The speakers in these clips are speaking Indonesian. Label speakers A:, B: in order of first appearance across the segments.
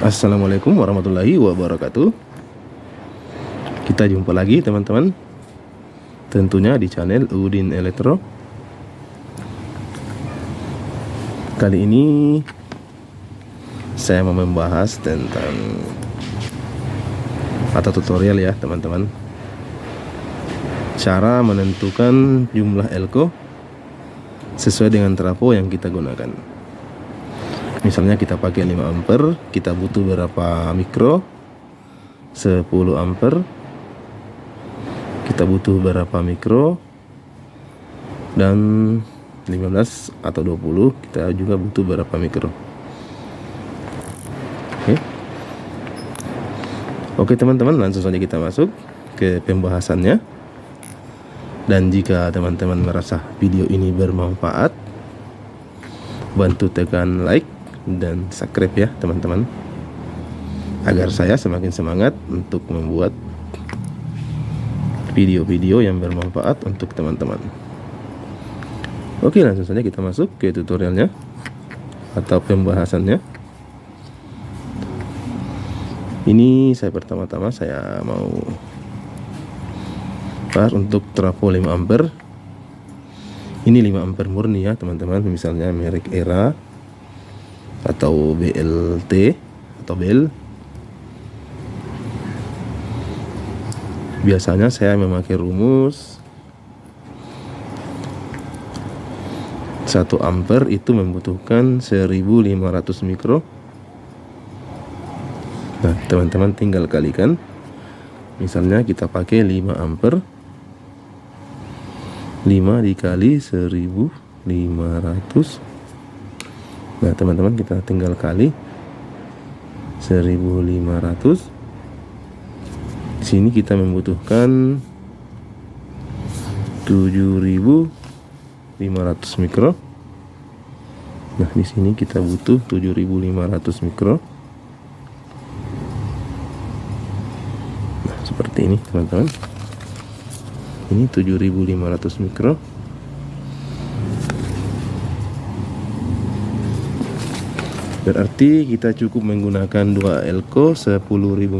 A: Assalamualaikum warahmatullahi wabarakatuh. Kita jumpa lagi teman-teman, tentunya di channel Udin Elektro. Kali ini saya mau membahas tentang atau tutorial ya teman-teman, cara menentukan jumlah elko sesuai dengan trafo yang kita gunakan. Misalnya kita pakai 5 ampere, kita butuh berapa mikro? 10 ampere. Kita butuh berapa mikro? Dan 15 atau 20 kita juga butuh berapa mikro. Oke teman-teman, langsung saja kita masuk ke pembahasannya. Dan jika teman-teman merasa video ini bermanfaat, bantu tekan like dan subscribe ya teman-teman, agar saya semakin semangat untuk membuat video-video yang bermanfaat untuk teman-teman. Oke, langsung saja kita masuk ke tutorialnya atau pembahasannya. Ini pertama-tama saya mau bahas untuk trafo 5 ampere. Ini 5 ampere murni ya teman-teman, misalnya merek Era atau BLT atau BEL. Biasanya saya memakai rumus 1 ampere itu membutuhkan 1500 mikro. Nah teman-teman tinggal kalikan. Misalnya kita pakai 5 ampere, 5 dikali 1500. Nah teman-teman kita tinggal kali 1500. Di sini kita membutuhkan 7500 mikro. Nah di sini kita butuh 7500 mikro. Nah seperti ini teman-teman. Ini 7500 mikro. Berarti kita cukup menggunakan 2 elko 10.000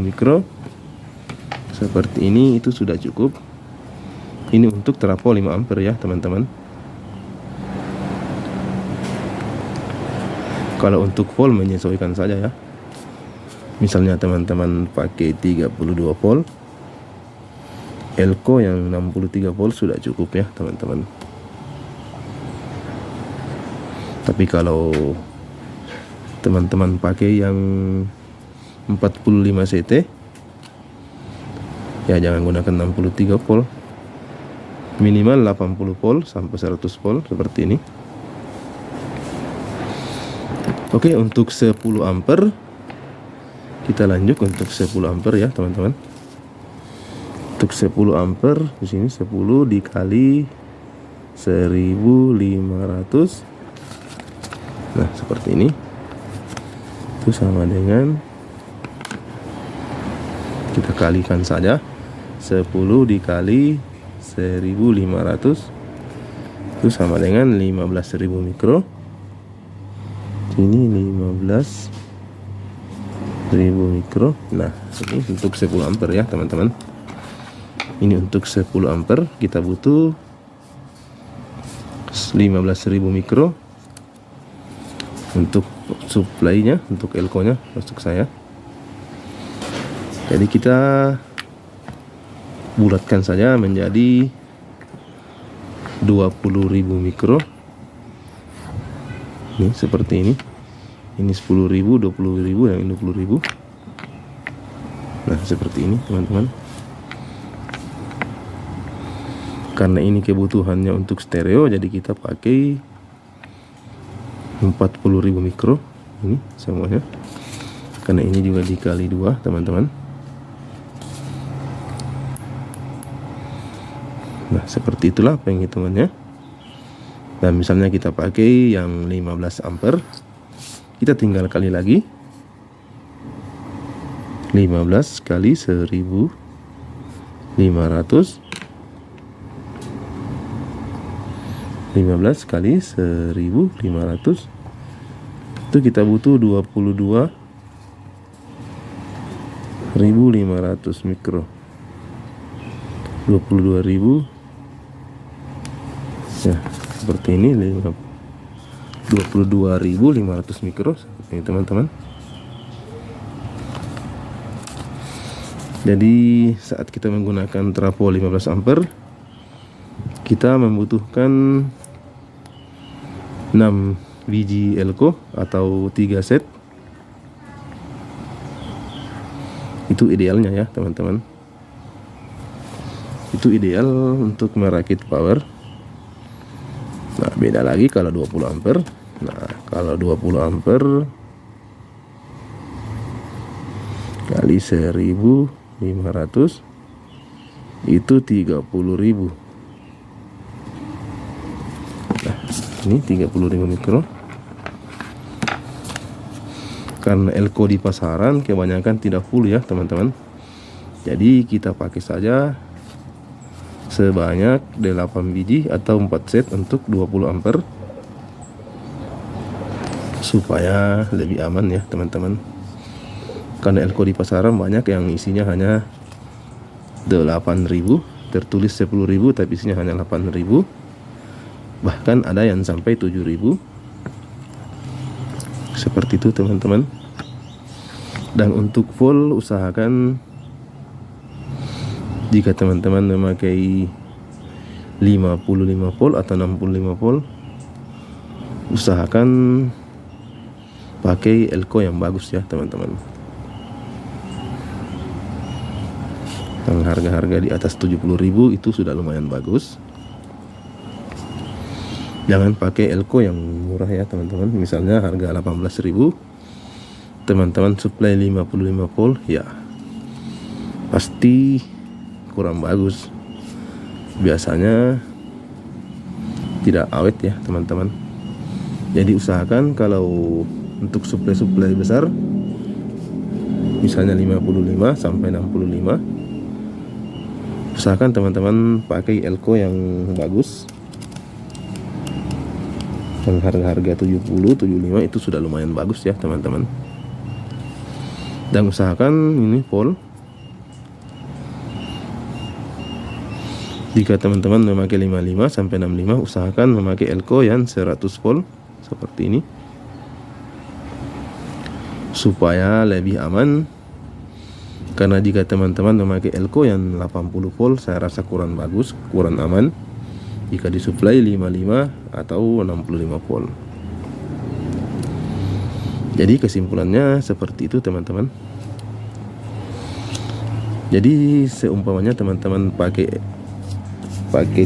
A: mikro. Seperti ini, itu sudah cukup. Ini untuk trafo 5 ampere ya teman-teman. Kalau untuk volt menyesuaikan saja ya. Misalnya teman-teman pakai 32 volt, elko yang 63 volt sudah cukup ya teman-teman. Tapi kalau teman-teman pakai yang 45 CT, ya jangan gunakan 63 volt, minimal 80 volt sampai 100 volt seperti ini. Oke, untuk 10 ampere kita lanjut untuk 10 ampere ya teman-teman. Untuk 10 ampere di sini 10 dikali 1500. Nah seperti ini, itu sama dengan, kita kalikan saja 10 dikali 1500 itu sama dengan 15.000 mikro. Ini 15.000 mikro. Nah ini untuk 10 ampere ya teman-teman. Ini untuk 10 ampere kita butuh 15.000 mikro untuk supply-nya, untuk elko-nya masuk saya. Jadi kita bulatkan saja menjadi 20.000 mikro. Ini seperti ini. Ini 10.000, 20.000, yang ini 20.000. Nah seperti ini teman-teman. Karena ini kebutuhannya untuk stereo, jadi kita pakai 40.000 mikro ini semuanya, karena ini juga dikali 2 teman-teman. Nah seperti itulah penghitungannya. Dan misalnya kita pakai yang 15 ampere, kita tinggal kali lagi 15 kali 1500, 15 kali 1500 itu kita butuh 22 1500 mikro, 22.000 ya, seperti ini, 22.500 mikro seperti ini teman-teman. Jadi saat kita menggunakan trafo 15 ampere, kita membutuhkan 6 biji elko atau 3 set. Itu idealnya ya teman-teman. Itu ideal untuk merakit power. Nah, beda lagi kalau 20 ampere. Nah, kalau 20 ampere kali 1500 itu 30.000. Nah, ini 30.000 mikro. Karena elko di pasaran kebanyakan tidak full ya teman-teman. Jadi kita pakai saja sebanyak 8 biji atau 4 set untuk 20 ampere supaya lebih aman ya teman-teman. Karena elko di pasaran banyak yang isinya hanya 8.000, tertulis 10.000 tapi isinya hanya 8.000. Bahkan ada yang sampai 7.000. Seperti itu teman-teman. Dan untuk volt usahakan jika teman-teman memakai 55 volt atau 65 volt, usahakan pakai elko yang bagus ya teman-teman. Yang harga-harga di atas 70.000 itu sudah lumayan bagus. Jangan pakai elko yang murah ya teman-teman. Misalnya harga 18.000, teman-teman supply 55 volt, ya pasti kurang bagus. Biasanya tidak awet ya teman-teman. Jadi usahakan kalau untuk supply besar, misalnya 55 sampai 65, usahakan teman-teman pakai elko yang bagus. Yang harga-harga 70, 75 itu sudah lumayan bagus ya teman-teman. Dan usahakan ini volt. Jika teman-teman memakai 55 sampai 65, usahakan memakai elko yang 100 volt seperti ini supaya lebih aman. Karena jika teman-teman memakai elko yang 80 volt, saya rasa kurang bagus, kurang aman jika disuplai 55 atau 65 volt. Jadi kesimpulannya seperti itu teman-teman. Jadi seumpamanya teman-teman pakai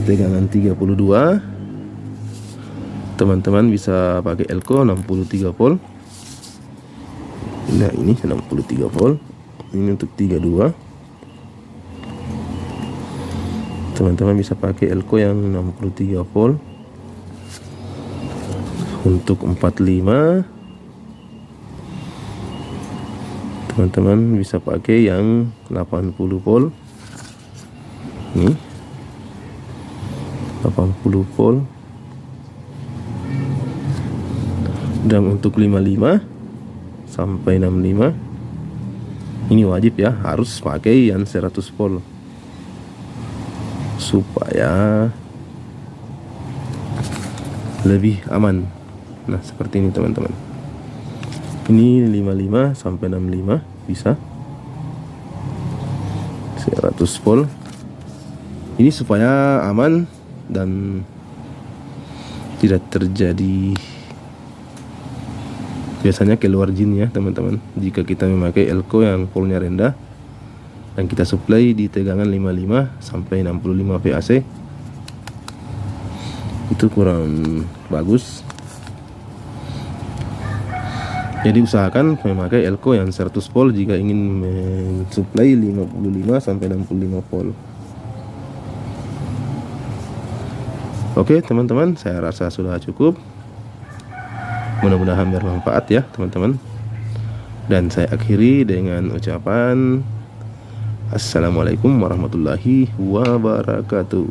A: tegangan 32, teman-teman bisa pakai elko 63 volt. Nah, ini 63 volt. Ini untuk 32. Teman-teman bisa pakai elko yang 63 volt. Untuk 45, teman-teman bisa pakai yang 80 volt. Ini 80 volt. Dan untuk 55 sampai 65, ini wajib ya, harus pakai yang 100 volt supaya lebih aman. Nah, seperti ini teman-teman. Ini 55 sampai 65 bisa 100 volt. Ini supaya aman dan tidak terjadi biasanya keluar jin ya teman-teman. Jika kita memakai elko yang voltnya rendah dan kita supply di tegangan 55 sampai 65 VAC, itu kurang bagus. Jadi usahakan memakai elko yang 100 volt jika ingin mensuplai 55 sampai 65 volt. Oke teman-teman, saya rasa sudah cukup. Mudah-mudahan bermanfaat ya teman-teman. Dan saya akhiri dengan ucapan Assalamualaikum warahmatullahi wabarakatuh.